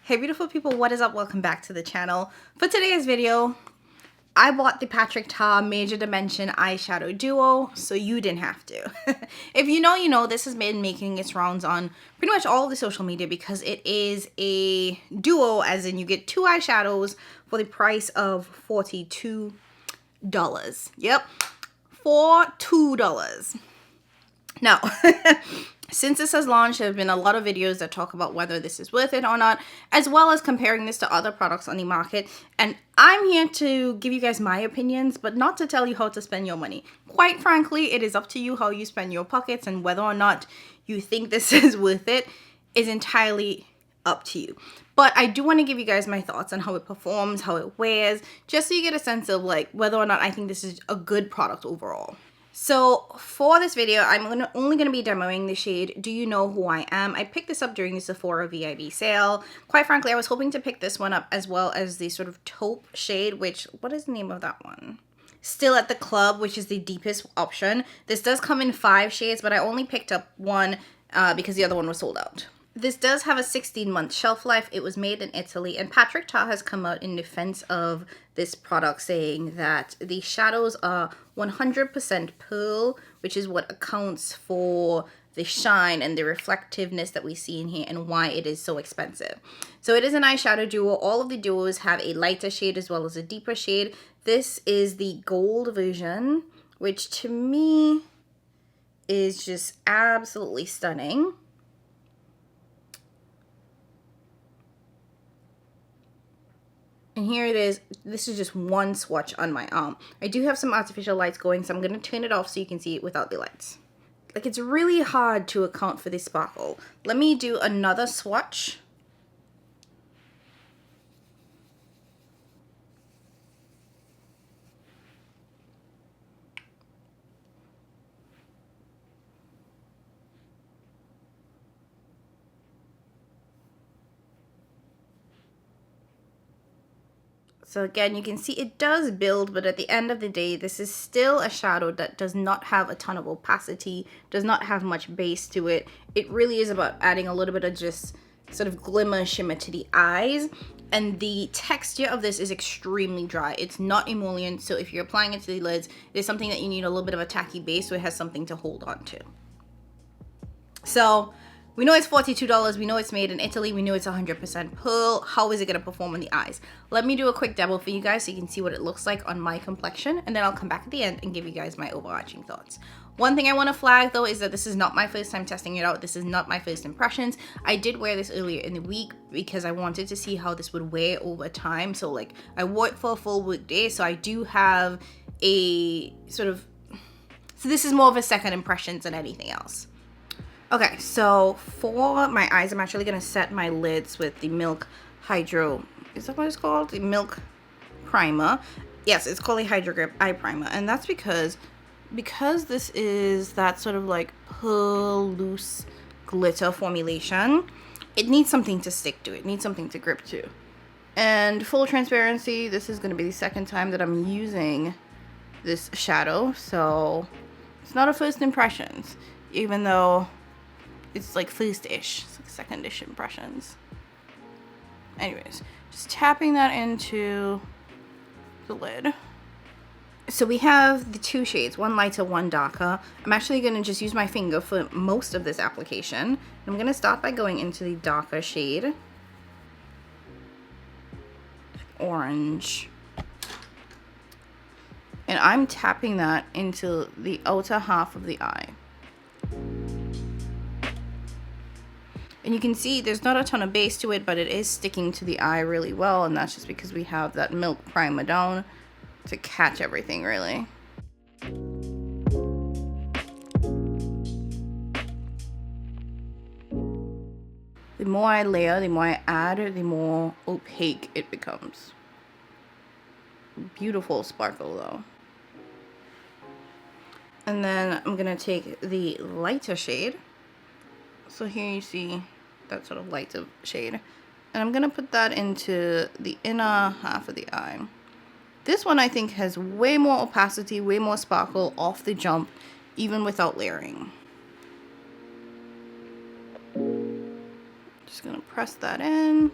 Hey beautiful people, what is up? Welcome back to the channel. For today's video, I bought the PatrickTa Major Dimension Eyeshadow Duo, so you didn't have to. If you know, you know, this has been making its rounds on pretty much all of the social media because it is a duo, as in you get two eyeshadows for the price of $42. Yep, $42. Now, since this has launched, there have been a lot of videos that talk about whether this is worth it or not, as well as comparing this to other products on the market. And I'm here to give you guys my opinions, but not to tell you how to spend your money. Quite frankly, it is up to you how you spend your pockets, and whether or not you think this is worth it is entirely up to you. But I do want to give you guys my thoughts on how it performs, how it wears, just so you get a sense of like whether or not I think this is a good product overall. So for this video, I'm only going to be demoing the shade Do You Know Who I Am. I picked this up during the Sephora VIB sale. Quite frankly, I was hoping to pick this one up as well as the sort of taupe shade, which, what is the name of that one? Still at the Club, which is the deepest option. This does come in 5 shades, but I only picked up one because the other one was sold out. This does have a 16-month shelf life. It was made in Italy, and PatrickTa has come out in defense of this product, saying that the shadows are 100% pearl, which is what accounts for the shine and the reflectiveness that we see in here and why it is so expensive. So it is an eyeshadow duo. All of the duos have a lighter shade as well as a deeper shade. This is the gold version, which to me is just absolutely stunning. And here it is. This is just one swatch on my arm. I do have some artificial lights going, so I'm going to turn it off so you can see it without the lights. Like, it's really hard to account for the sparkle. Let me do another swatch. So again, you can see it does build, but at the end of the day, this is still a shadow that does not have a ton of opacity, does not have much base to it. It really is about adding a little bit of just sort of glimmer shimmer to the eyes. And the texture of this is extremely dry. It's not emollient, so if you're applying it to the lids, it is something that you need a little bit of a tacky base so it has something to hold on to. So we know it's $42, we know it's made in Italy, we know it's 100% pearl. How is it going to perform on the eyes? Let me do a quick demo for you guys so you can see what it looks like on my complexion, and then I'll come back at the end and give you guys my overarching thoughts. One thing I want to flag though is that this is not my first time testing it out. This is not my first impressions. I did wear this earlier in the week because I wanted to see how this would wear over time. So like I wore it for a full work day, so I do have a sort of, so this is more of a second impressions than anything else. Okay, so for my eyes, I'm actually going to set my lids with the Milk Hydro, is that what it's called? The Milk Primer. Yes, it's called a Hydro Grip Eye Primer, and that's because this is that sort of like pearl loose glitter formulation, it needs something to stick to, it needs something to grip to. And full transparency, this is going to be the second time that I'm using this shadow, so it's not a first impressions, even though it's like first-ish, it's like second-ish impressions. Anyways, just tapping that into the lid. So we have the two shades, one lighter, one darker. I'm actually going to just use my finger for most of this application. I'm going to start by going into the darker shade. Orange. And I'm tapping that into the outer half of the eye. And you can see there's not a ton of base to it, but it is sticking to the eye really well, and that's just because we have that Milk Primer down to catch everything, really. The more I layer, the more I add, the more opaque it becomes. Beautiful sparkle, though. And then I'm going to take the lighter shade. So here you see that sort of lighter shade, and I'm gonna put that into the inner half of the eye. This one I think has way more opacity, way more sparkle off the jump, even without layering. Just gonna press that in.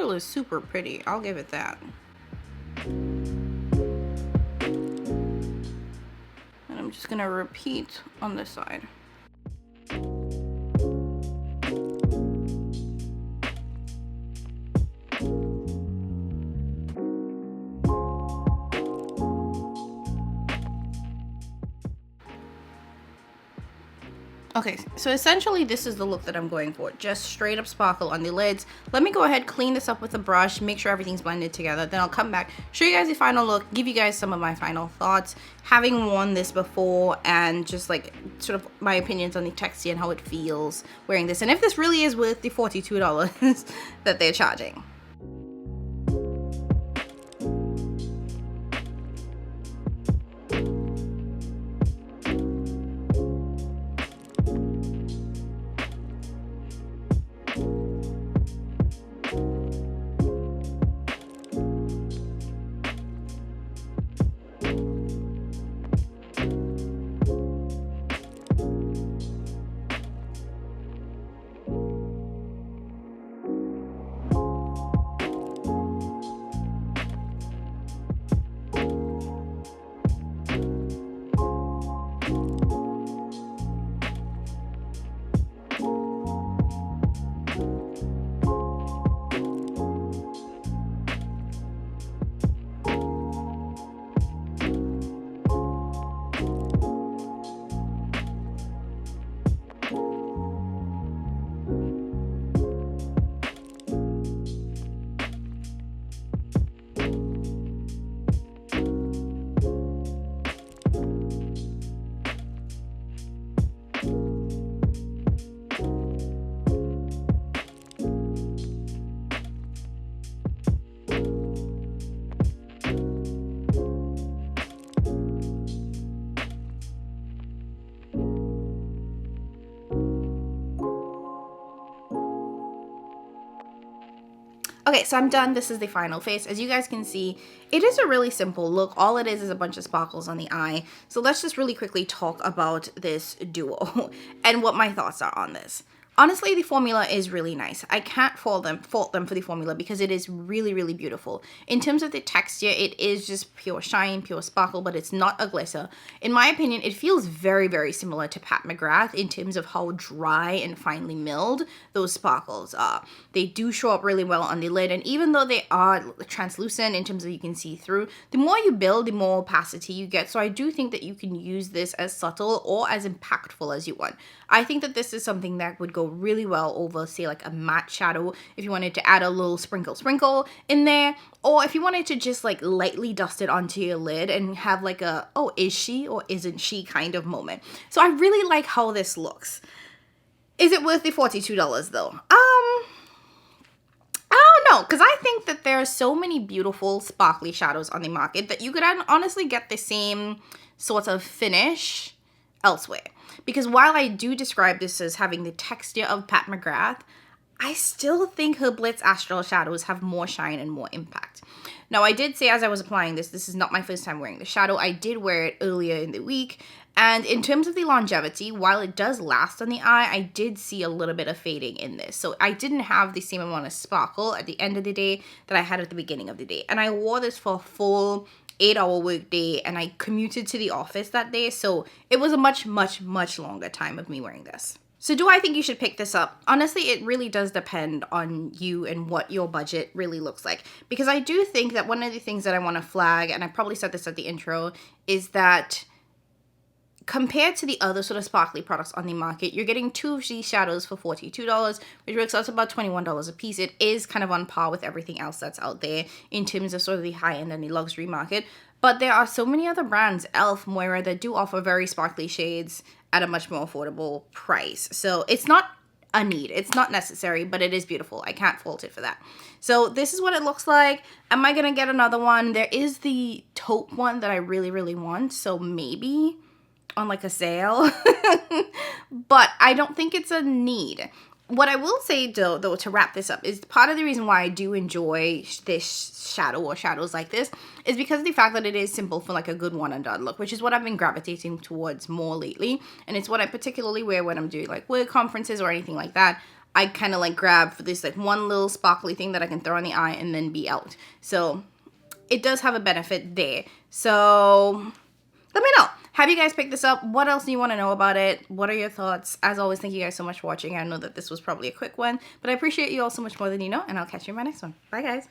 neutral is super pretty. I'll give it that. And I'm just gonna repeat on this side. Okay, so essentially this is the look that I'm going for. Just straight up sparkle on the lids. Let me go ahead, clean this up with a brush, make sure everything's blended together. Then I'll come back, show you guys the final look, give you guys some of my final thoughts, having worn this before, and just like sort of my opinions on the texture and how it feels wearing this. And if this really is worth the $42 that they're charging. Okay, so I'm done. This is the final face. As you guys can see, it is a really simple look. All it is a bunch of sparkles on the eye. So let's just really quickly talk about this duo and what my thoughts are on this. Honestly, the formula is really nice. I can't fault them for the formula because it is really, really beautiful. In terms of the texture, it is just pure shine, pure sparkle, but it's not a glitter. In my opinion, it feels very, very similar to Pat McGrath in terms of how dry and finely milled those sparkles are. They do show up really well on the lid, and even though they are translucent in terms of you can see through, the more you build, the more opacity you get. So I do think that you can use this as subtle or as impactful as you want. I think that this is something that would go really well over, say, like a matte shadow if you wanted to add a little sprinkle in there, or if you wanted to just like lightly dust it onto your lid and have like a, oh, is she or isn't she kind of moment. So I really like how this looks. Is it worth the $42 though? I don't know, because I think that there are so many beautiful sparkly shadows on the market that you could honestly get the same sort of finish elsewhere. Because while I do describe this as having the texture of Pat McGrath, I still think her Blitz Astral shadows have more shine and more impact. Now, I did say as I was applying this is not my first time wearing the shadow. I did wear it earlier in the week. And in terms of the longevity, while it does last on the eye, I did see a little bit of fading in this. So I didn't have the same amount of sparkle at the end of the day that I had at the beginning of the day. And I wore this for a full 8-hour work day, and I commuted to the office that day, so it was a much longer time of me wearing this. So do I think you should pick this up? Honestly, it really does depend on you and what your budget really looks like, because I do think that one of the things that I want to flag, and I probably said this at the intro, is that compared to the other sort of sparkly products on the market, you're getting 2 of these shadows for $42, which works out to about $21 a piece. It is kind of on par with everything else that's out there in terms of sort of the high-end and the luxury market. But there are so many other brands, e.l.f., Moira, that do offer very sparkly shades at a much more affordable price. So it's not a need. It's not necessary, but it is beautiful. I can't fault it for that. So this is what it looks like. Am I going to get another one? There is the taupe one that I really, really want. So maybe on like a sale, but I don't think it's a need. What I will say though, to wrap this up, is part of the reason why I do enjoy this shadow or shadows like this is because of the fact that it is simple for like a good one and done look, which is what I've been gravitating towards more lately. And it's what I particularly wear when I'm doing like work conferences or anything like that. I kind of like grab for this like one little sparkly thing that I can throw on the eye and then be out. So it does have a benefit there. So let me know. Have you guys picked this up? What else do you want to know about it? What are your thoughts? As always, thank you guys so much for watching. I know that this was probably a quick one, but I appreciate you all so much more than you know, and I'll catch you in my next one. Bye, guys.